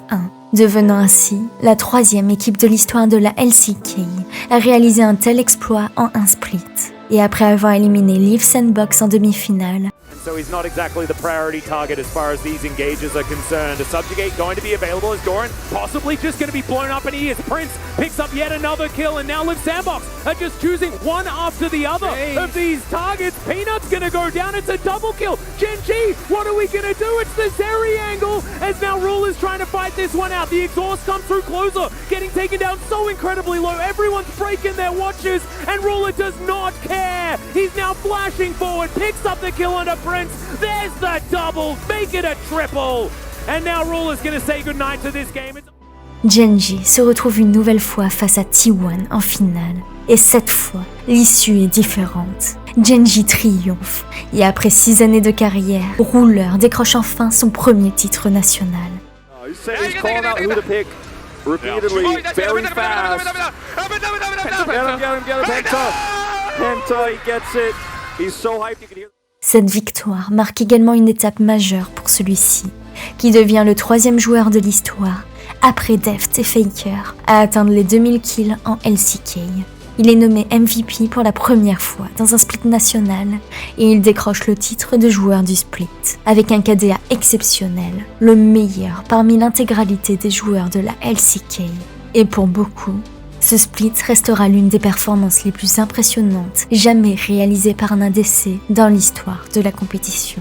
Speaker 1: devenant ainsi la 3e équipe de l'histoire de la LCK à réaliser un tel exploit en un split. Et après avoir éliminé Live Sandbox en demi-finale,
Speaker 4: So he's not exactly the priority target as far as these engages are concerned. A subjugate going to be available as Doran possibly just going to be blown up, and he is. Prince picks up yet another kill, and now Live Sandbox are just choosing one after the other of these targets. Peanut's going to go down. It's a double kill. Gen.G, what are we going to do? It's the Zeri angle as now Ruler's trying to fight this one out. The exhaust comes through closer, getting taken down so incredibly low. Everyone's breaking their watches, and Ruler does not care. He's now flashing forward, picks up the kill under Prince. There's the double, make it a triple. And now Ruler's going to say goodnight to this game.
Speaker 1: Gen.G se retrouve une nouvelle fois face à T1 en finale. Et cette fois, l'issue est différente. Gen.G triomphe. Et après 6 années de carrière, Ruler décroche enfin son premier titre national.
Speaker 4: He's calling out who to pick repeatedly, very fast. Get him, Penta, he gets it. He's so hyped, you can hear.
Speaker 1: Cette victoire marque également une étape majeure pour celui-ci, qui devient le 3e joueur de l'histoire, après Deft et Faker, à atteindre les 2000 kills en LCK. Il est nommé MVP pour la première fois dans un split national et il décroche le titre de joueur du split, avec un KDA exceptionnel, le meilleur parmi l'intégralité des joueurs de la LCK. Et pour beaucoup, ce split restera l'une des performances les plus impressionnantes jamais réalisées par un ADC dans l'histoire de la compétition.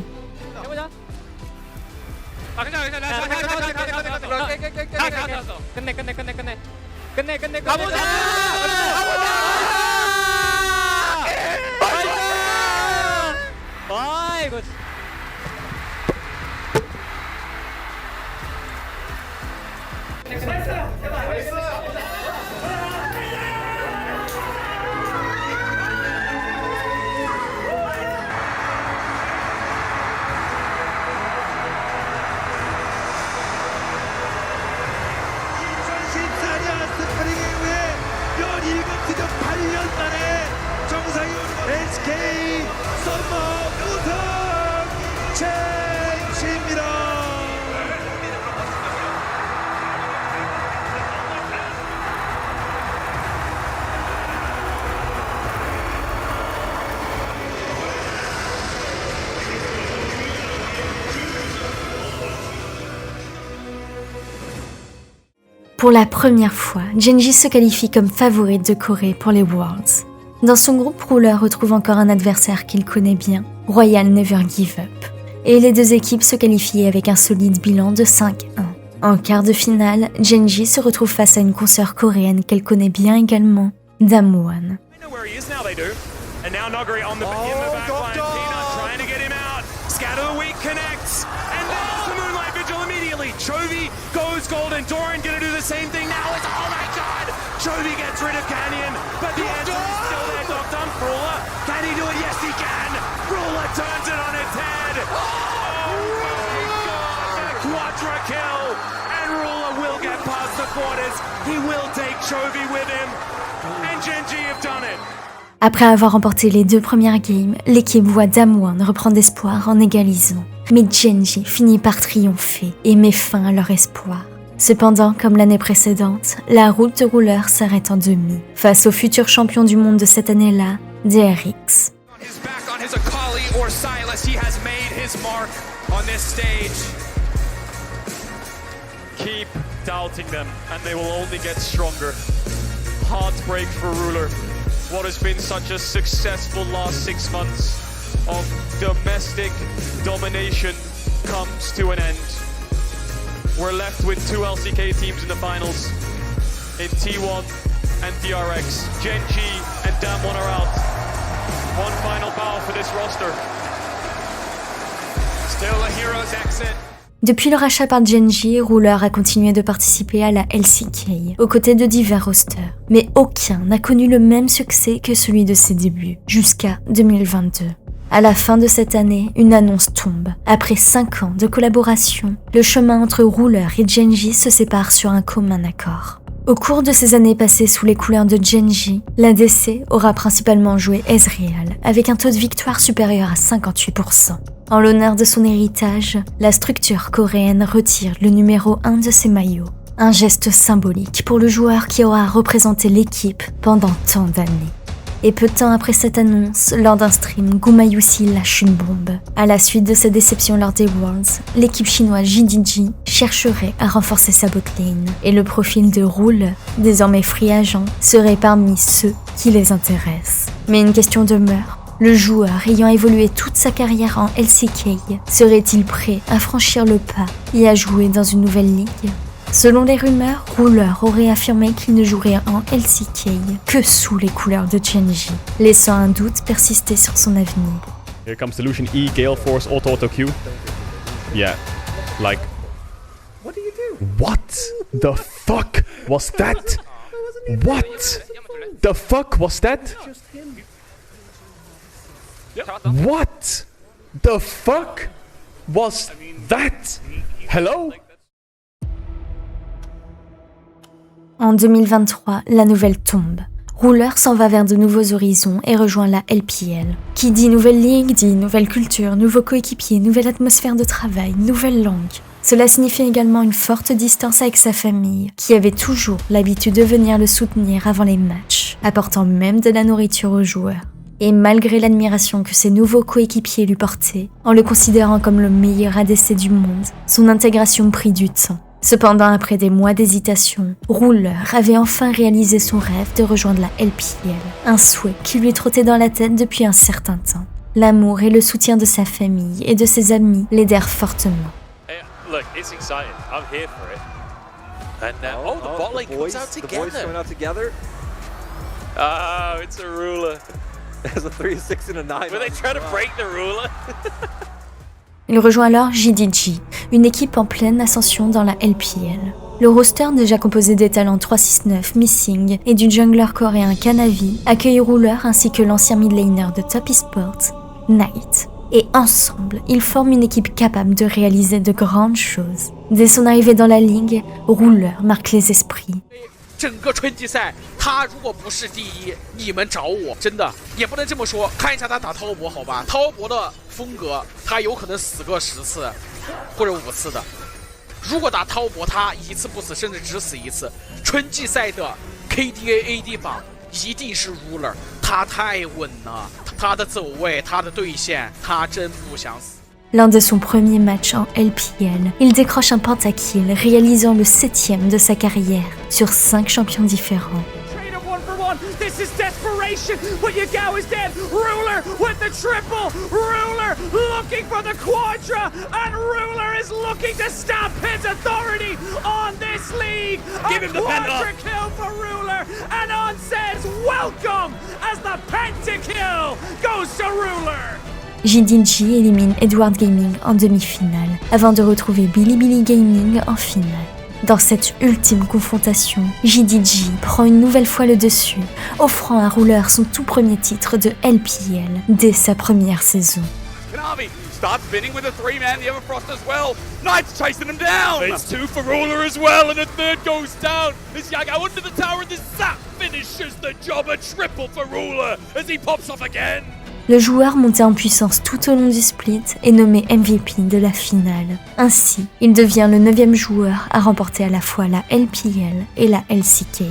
Speaker 1: Pour la première fois, Gen.G se qualifie comme favorite de Corée pour les Worlds. Dans son groupe, Ruler retrouve encore un adversaire qu'il connaît bien, Royal Never Give Up. Et les deux équipes se qualifient avec un solide bilan de 5-1. En quart de finale, Gen.G se retrouve face à une consoeur coréenne qu'elle connaît bien également, Damwon.
Speaker 3: And now Noguri on the in the back line. Peanut trying to get him out. Scatter the Weak connects. And there's the Moonlight Vigil immediately. Chovy goes golden. Doran gonna do the same thing now. It's, oh my god! Chovy gets rid of Canyon. But the answer is still there. Knocked on Ruler. Can he do it? Yes, he can. Ruler turns it on its head. Oh my god! Quadra kill. And Ruler will get past the quarters. He will take Chovy with him. And Gen.G have done it.
Speaker 1: Après avoir remporté les 2 premières games, l'équipe voit Damwon reprendre espoir en égalisant. Mais Gen.G finit par triompher et met fin à leur espoir. Cependant, comme l'année précédente, la route de Ruler s'arrête en demi, face au futur champion du monde de cette année-là, DRX.
Speaker 3: Keep doubting them and they will only get stronger. Heartbreak for Ruler. What has been such a successful last 6 months of domestic domination comes to an end. We're left with 2 LCK teams in the finals, in T1 and DRX. Gen.G and Damwon are out. One final bow for this roster. Still a hero's exit.
Speaker 1: Depuis le rachat par Gen.G, Ruler a continué de participer à la LCK, aux côtés de divers rosters. Mais aucun n'a connu le même succès que celui de ses débuts, jusqu'à 2022. À la fin de cette année, une annonce tombe. Après 5 ans de collaboration, le chemin entre Ruler et Gen.G se sépare sur un commun accord. Au cours de ces années passées sous les couleurs de Gen.G, l'ADC aura principalement joué Ezreal, avec un taux de victoire supérieur à 58%. En l'honneur de son héritage, la structure coréenne retire le numéro 1 de ses maillots. Un geste symbolique pour le joueur qui aura représenté l'équipe pendant tant d'années. Et peu de temps après cette annonce, lors d'un stream, Gumayusi lâche une bombe. À la suite de cette déception lors des Worlds, l'équipe chinoise JDG chercherait à renforcer sa botlane. Et le profil de Ruler, désormais free agent, serait parmi ceux qui les intéressent. Mais une question demeure. Le joueur ayant évolué toute sa carrière en LCK, serait-il prêt à franchir le pas et à jouer dans une nouvelle ligue ? Selon les rumeurs, Ruler aurait affirmé qu'il ne jouerait en LCK que sous les couleurs de Gen.G, laissant un doute persister sur son avenir.
Speaker 16: Here comes Solution E, Gale Force, auto Q. Yeah, like...
Speaker 17: What do you do?
Speaker 16: What the fuck was that? What the fuck was that? What the fuck was that? Hello?
Speaker 1: En 2023, la nouvelle tombe. Ruler s'en va vers de nouveaux horizons et rejoint la LPL. Qui dit nouvelle ligue, dit nouvelle culture, nouveaux coéquipiers, nouvelle atmosphère de travail, nouvelle langue. Cela signifie également une forte distance avec sa famille, qui avait toujours l'habitude de venir le soutenir avant les matchs, apportant même de la nourriture aux joueurs. Et malgré l'admiration que ses nouveaux coéquipiers lui portaient, en le considérant comme le meilleur ADC du monde, son intégration prit du temps. Cependant, après des mois d'hésitation, Ruler avait enfin réalisé son rêve de rejoindre la LPL, un souhait qui lui trottait dans la tête depuis un certain temps. L'amour et le soutien de sa famille et de ses amis l'aidèrent fortement.
Speaker 3: Hey, look, it's exciting. I'm here for it. And now, the bot lane comes out together.
Speaker 12: The boys coming out together.
Speaker 3: Oh, it's a Ruler.
Speaker 12: There's a 3-6 and a 9.
Speaker 3: Were they trying to break the Ruler?
Speaker 1: Il rejoint alors JDG, une équipe en pleine ascension dans la LPL. Le roster, déjà composé des talents 369, Missing et du jungler coréen Kanavi, accueille Ruler ainsi que l'ancien midlaner de Top Esports, Knight. Et ensemble, ils forment une équipe capable de réaliser de grandes choses. Dès son arrivée dans la ligue, Ruler marque les esprits.
Speaker 9: 整个春季赛，他如果不是第一，你们找我，真的也不能这么说。看一下他打滔博，好吧，滔博的风格，他有可能死个10次或者5次的。如果打滔博，他1次不死，甚至只死1次。春季赛的 KDA AD 榜一定是 Ruler， 他太稳了，他的走位，他的对线，他真不想死。
Speaker 1: Lors de son premier match en LPL, il décroche un pentakill, réalisant le 7e de sa carrière sur 5 champions différents.
Speaker 4: This is desperation, but Yagao is dead. Ruler with the triple. Ruler looking for the quadra, and Ruler is looking to stamp his authority on this league.
Speaker 3: Give him the
Speaker 4: quadra kill for Ruler, and On says welcome as the pentakill goes to Ruler.
Speaker 1: JDG élimine Edward Gaming en demi-finale, avant de retrouver Bilibili Gaming en finale. Dans cette ultime confrontation, JDG prend une nouvelle fois le dessus, offrant à Ruler son tout premier titre de LPL dès sa première saison.
Speaker 3: Kanavi starts spinning with a 3-man, the Everfrost as well. Knight's chasing him down. It's 2 for Ruler as well, and a third goes down. This Yagao under the tower, and this Zap finishes the job. A triple for Ruler as he pops off again.
Speaker 1: Le joueur monté en puissance tout au long du split est nommé MVP de la finale. Ainsi, il devient le 9e joueur à remporter à la fois la LPL et la LCK.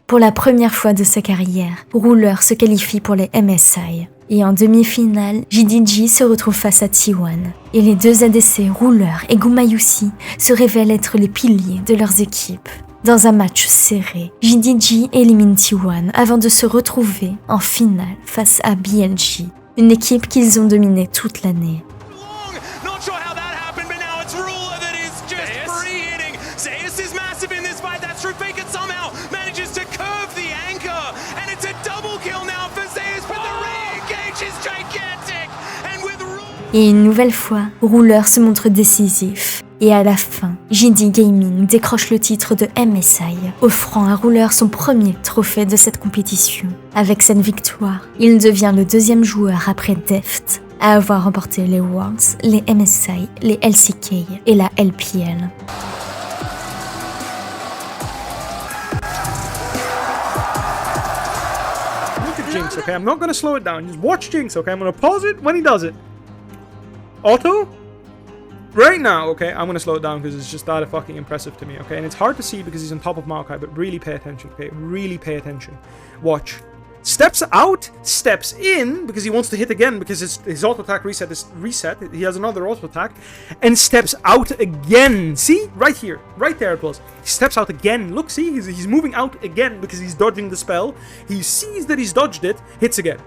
Speaker 1: Pour la première fois de sa carrière, Ruler se qualifie pour les MSI. Et en demi-finale, JDG se retrouve face à T1. Et les deux ADC, Ruler et Gumayusi, se révèlent être les piliers de leurs équipes. Dans un match serré, JDG élimine T1 avant de se retrouver en finale face à BLG, une équipe qu'ils ont dominée toute l'année. Et une nouvelle fois, Ruler se montre décisif. Et à la fin, JD Gaming décroche le titre de MSI, offrant à Ruler son premier trophée de cette compétition. Avec cette victoire, il devient le 2e joueur après Deft à avoir remporté les Worlds, les MSI, les LCK et la LPL.
Speaker 18: Look at Jinx, okay? I'm not gonna slow it down. Just watch Jinx, okay? I'm gonna pause it when he does it. Auto? Right now, okay, I'm gonna slow it down because it's just that fucking impressive to me, okay? And it's hard to see because he's on top of Maokai, but really pay attention, okay? Really pay attention. Watch. Steps out, steps in, because he wants to hit again, because his auto attack reset is reset. He has another auto attack, and steps out again. See? Right here. Right there it was. He steps out again. Look, see? He's moving out again because he's dodging the spell. He sees that he's dodged it, hits again.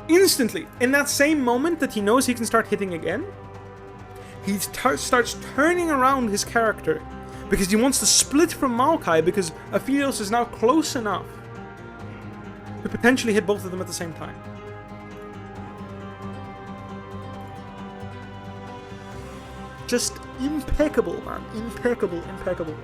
Speaker 18: Instantly, in that same moment that he knows he can start hitting again, he starts turning around his character because he wants to split from Maokai because Aphelios is now close enough to potentially hit both of them at the same time. Just impeccable, man. Impeccable, impeccable.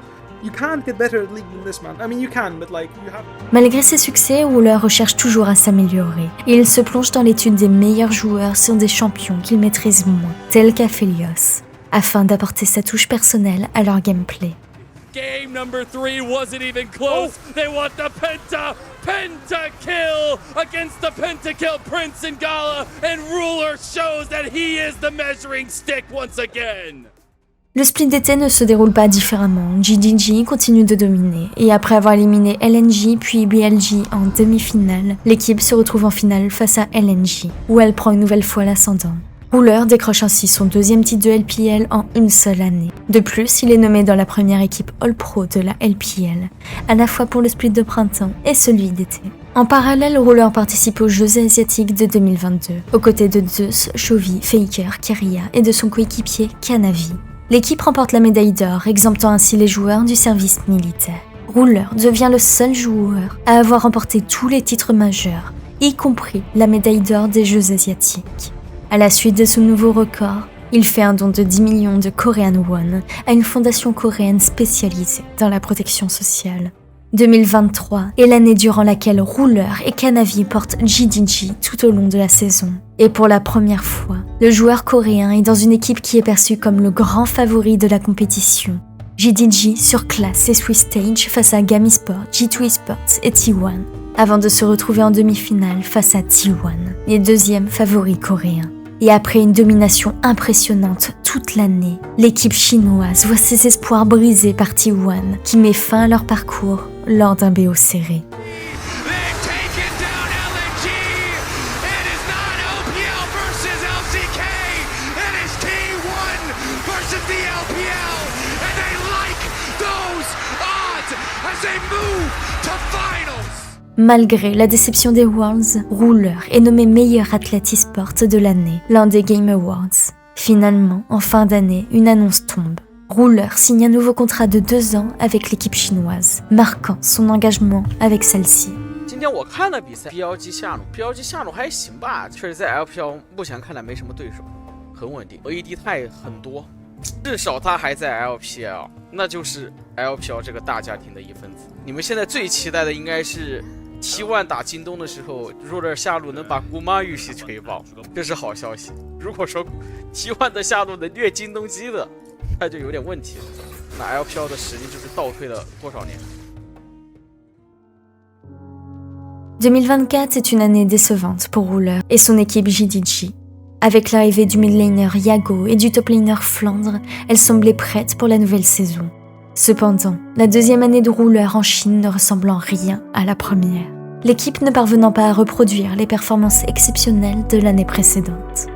Speaker 18: You can't get better at League than this, man. I mean, you can, but like, you have...
Speaker 1: Malgré ses succès, Ruler recherche toujours à s'améliorer. Et il se plonge dans l'étude des meilleurs joueurs sur des champions qu'il maîtrise moins, tels qu'Aphelios, afin d'apporter sa touche personnelle à leur gameplay.
Speaker 3: Game number 3 wasn't even close. They want the pentakill against the pentakill Prince Ingala, and Ruler shows that he is the measuring stick once again.
Speaker 1: Le split d'été ne se déroule pas différemment. JDG continue de dominer, et après avoir éliminé LNG puis BLG en demi-finale, l'équipe se retrouve en finale face à LNG, où elle prend une nouvelle fois l'ascendant. Ruler décroche ainsi son 2e titre de LPL en une seule année. De plus, il est nommé dans la première équipe All-Pro de la LPL, à la fois pour le split de printemps et celui d'été. En parallèle, Ruler participe aux Jeux asiatiques de 2022, aux côtés de Zeus, Chovy, Faker, Keria et de son coéquipier Kanavi. L'équipe remporte la médaille d'or, exemptant ainsi les joueurs du service militaire. Ruler devient le seul joueur à avoir remporté tous les titres majeurs, y compris la médaille d'or des Jeux asiatiques. À la suite de ce nouveau record, il fait un don de 10 millions de Korean Won à une fondation coréenne spécialisée dans la protection sociale. 2023 est l'année durant laquelle Ruler et Kanavi portent JDG tout au long de la saison. Et pour la première fois, le joueur coréen est dans une équipe qui est perçue comme le grand favori de la compétition. JDG surclasse ses Swiss Stage face à Gami Sport, G2 Esports et T1. avant de se retrouver en demi-finale face à T1, les deuxièmes favoris coréens. Et après une domination impressionnante toute l'année, l'équipe chinoise voit ses espoirs brisés par T1, qui met fin à leur parcours lors d'un BO serré. Malgré la déception des Worlds, Ruler est nommé meilleur athlète e-sport de l'année lors des Game Awards. Finalement, en fin d'année, une annonce tombe. Ruler signe un nouveau contrat de 2 ans avec l'équipe chinoise, marquant son engagement avec celle-ci.
Speaker 9: 今天我看了比赛 ，BLG 下路，BLG 下路还行吧，确实在 LPL 目前看来没什么对手，很稳定 ，AD 太很多，至少他还在 LPL， 那就是 LPL 这个大家庭的一份子。你们现在最期待的应该是 T1 打京东的时候 ，Ruler 下路能把姑妈玉玺锤爆，这是好消息。如果说 T1 的下路能虐京东机的，那就有点问题了。那 LPL 的实力就是倒退了多少年？
Speaker 1: 2024 est une année décevante pour Ruler et son équipe JDG. Avec l'arrivée du mid-laner Yago et du top-laner Flandre, elle semblait prête pour la nouvelle saison. Cependant, la deuxième année de Ruler en Chine ne ressemble en rien à la première, l'équipe ne parvenant pas à reproduire les performances exceptionnelles de l'année précédente.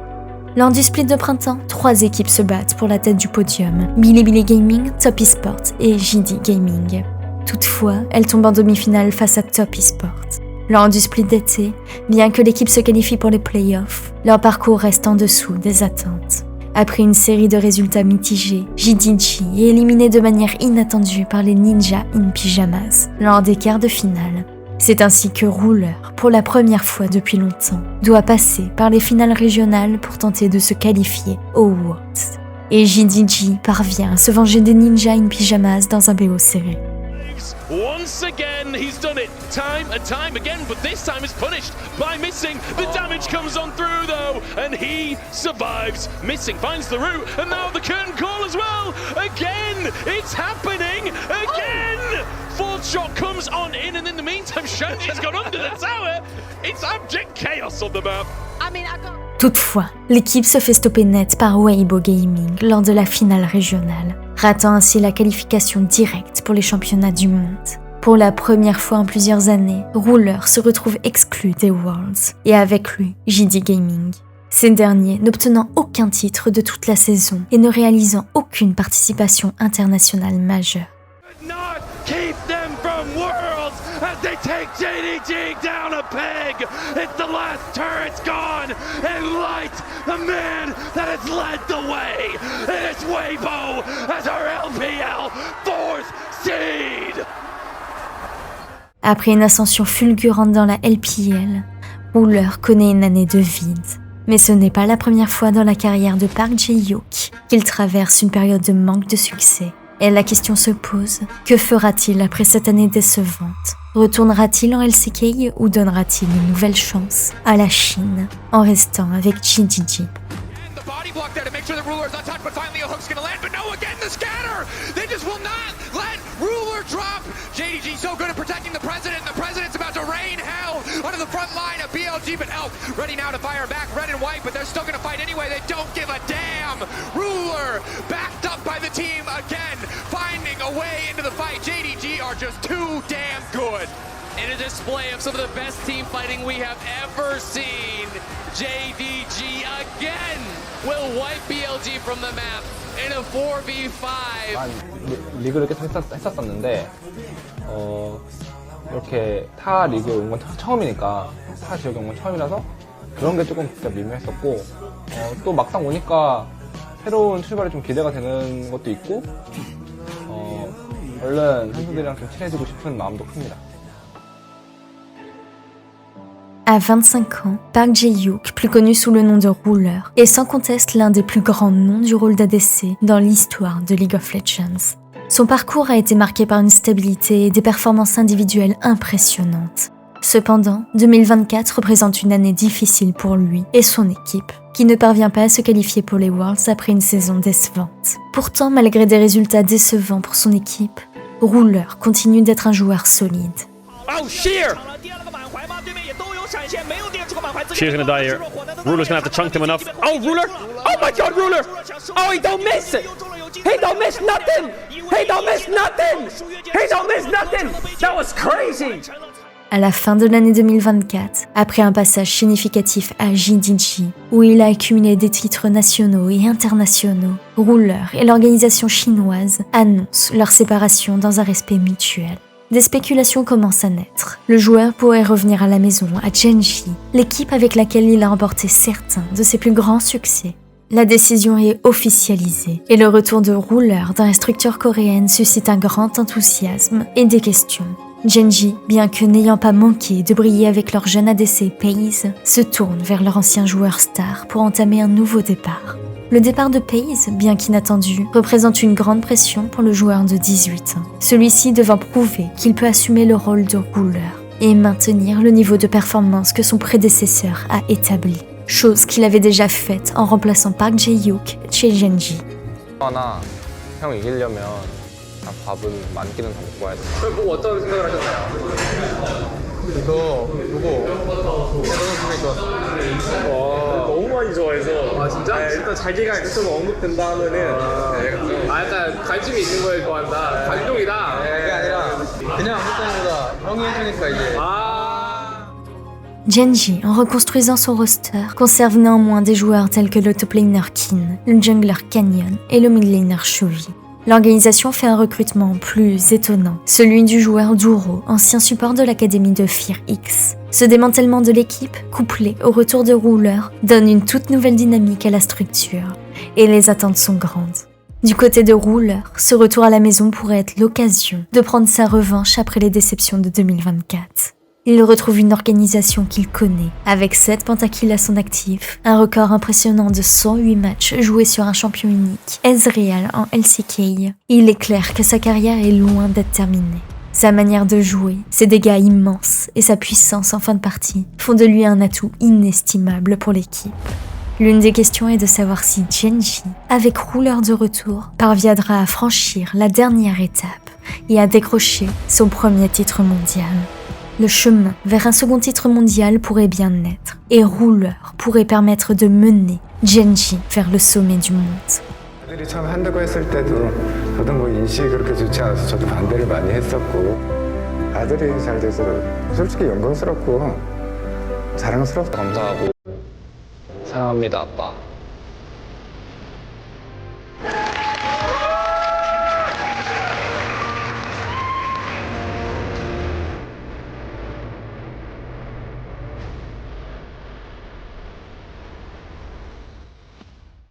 Speaker 1: Lors du split de printemps, 3 équipes se battent pour la tête du podium, Bilibili Gaming, Top Esport et JD Gaming. Toutefois, elle tombe en demi-finale face à Top Esport. Lors du split d'été, bien que l'équipe se qualifie pour les playoffs, leur parcours reste en dessous des attentes. Après une série de résultats mitigés, JDG est éliminé de manière inattendue par les Ninja in Pyjamas lors des quarts de finale. C'est ainsi que Ruler, pour la première fois depuis longtemps, doit passer par les finales régionales pour tenter de se qualifier aux Worlds. Et JDG parvient à se venger des Ninja in Pyjamas dans un BO serré.
Speaker 19: Once again, he's done it time and time again, but this time is punished by missing. The damage comes on through though, and he survives. Missing finds the root, and now the curtain call as well. Again, it's happening again. Fourth shot comes on in, and in the meantime, Shanji's gone under the tower. It's abject chaos on the map.
Speaker 1: Toutefois, l'équipe se fait stopper net par Weibo Gaming lors de la finale régionale, ratant ainsi la qualification directe pour les championnats du monde. Pour la première fois en plusieurs années, Ruler se retrouve exclu des Worlds, et avec lui, JD Gaming. Ces derniers n'obtenant aucun titre de toute la saison et ne réalisant aucune participation internationale majeure.
Speaker 19: Keep them from Worlds as they take JDG down a peg. It's the last turret's gone, and Light, the man that has led the way, and it's Weibo as our LPL 4th seed.
Speaker 1: Après une ascension fulgurante dans la LPL, Ruler connaît une année de vide. Mais ce n'est pas la première fois dans la carrière de Park Jae-hyuk qu'il traverse une période de manque de succès. Et la question se pose, que fera-t-il après cette année décevante? Retournera-t-il en LCK ou donnera-t-il une nouvelle chance à la Chine en restant avec JDG?
Speaker 5: Block there to make sure that Ruler's untouched, but finally a hook's gonna land, but no, again the scatter! They just will not let Ruler drop! JDG so good at protecting the President, and the President's about to rain hell onto the front line of BLG, but Elk ready now to fire back, red and white, but they're still gonna fight anyway, they don't give a damn! Ruler backed up by the team again, finding a way into the fight. JDG are just too damn good!
Speaker 19: In a display of some of the best team fighting we have ever seen, JDG again will wipe BLG from the map in a 4v5.
Speaker 13: 리그를 계속 했었었는데 이렇게 타 리그에 온 건 처음이니까 타 지역에 온 건 처음이라서 그런 게 조금 진짜 미묘했었고 또 막상 오니까 새로운 출발이 좀 기대가 되는 것도 있고 얼른 선수들이랑 좀 친해지고 싶은 마음도 큽니다.
Speaker 1: À 25 ans, Park Jae-hyuk, plus connu sous le nom de Ruler, est sans conteste l'un des plus grands noms du rôle d'ADC dans l'histoire de League of Legends. Son parcours a été marqué par une stabilité et des performances individuelles impressionnantes. Cependant, 2024 représente une année difficile pour lui et son équipe, qui ne parvient pas à se qualifier pour les Worlds après une saison décevante. Pourtant, malgré des résultats décevants pour son équipe, Ruler continue d'être un joueur solide.
Speaker 19: Oh, Sheer! Sheer's gonna die here. Ruler's gonna have to chunk him enough. Oh, Ruler! Oh my god, Ruler! Oh, he don't miss it! He don't miss nothing! He don't miss nothing! He don't miss nothing! That was crazy!
Speaker 1: À la fin de l'année 2024, après un passage significatif à JDG, où il a accumulé des titres nationaux et internationaux, Ruler et l'organisation chinoise annoncent leur séparation dans un respect mutuel. Des spéculations commencent à naître. Le joueur pourrait revenir à la maison à Gen.G, l'équipe avec laquelle il a remporté certains de ses plus grands succès. La décision est officialisée et le retour de Ruler dans la structure coréenne suscite un grand enthousiasme et des questions. Gen.G, bien que n'ayant pas manqué de briller avec leur jeune ADC FaZe, se tourne vers leur ancien joueur star pour entamer un nouveau départ. Le départ de FaZe, bien qu'inattendu, représente une grande pression pour le joueur de 18 ans. Celui-ci devant prouver qu'il peut assumer le rôle de Ruler et maintenir le niveau de performance que son prédécesseur a établi. Chose qu'il avait déjà faite en remplaçant Park Jae-hyuk chez Gen.G.
Speaker 13: 형 이기려면 밥은 만 끼는 다 먹고 와야 돼. 뭐 어떤 생각을 하셨나요? 이거 보고 너무 기분이 좋았어. 너무 많이 좋아해서. 아 진짜? 네, 일단 자기가 좀 언급된다 하면은 약간 관심이 있는 거에 좋아한다. 감동이다. 그게 아니라 그냥 아무 때보다 형이 해주니까 이제.
Speaker 1: Gen.G, en reconstruisant son roster, conserve néanmoins des joueurs tels que le top laner Kin, le jungler Canyon et le mid laner Chovy. L'organisation fait un recrutement plus étonnant, celui du joueur Duro, ancien support de l'académie de FearX. Ce démantèlement de l'équipe, couplé au retour de Ruler, donne une toute nouvelle dynamique à la structure, et les attentes sont grandes. Du côté de Ruler, ce retour à la maison pourrait être l'occasion de prendre sa revanche après les déceptions de 2024. Il retrouve une organisation qu'il connaît, avec 7 pentakills à son actif, un record impressionnant de 108 matchs joués sur un champion unique, Ezreal en LCK. Il est clair que sa carrière est loin d'être terminée. Sa manière de jouer, ses dégâts immenses et sa puissance en fin de partie font de lui un atout inestimable pour l'équipe. L'une des questions est de savoir si Gen.G, avec Ruler de retour, parviendra à franchir la dernière étape et à décrocher son premier titre mondial. Le chemin vers un second titre mondial pourrait bien naître, et Ruler pourrait permettre de mener Gen.G vers le sommet du monde.
Speaker 20: 아들이 처음 한다고 했을 때도 저도 뭐 인식이 그렇게 좋지 않아서 저도 반대를 많이 했었고 아들이 잘 돼서 솔직히 영광스럽고 자랑스럽고
Speaker 13: 감사하고 사랑합니다 아빠.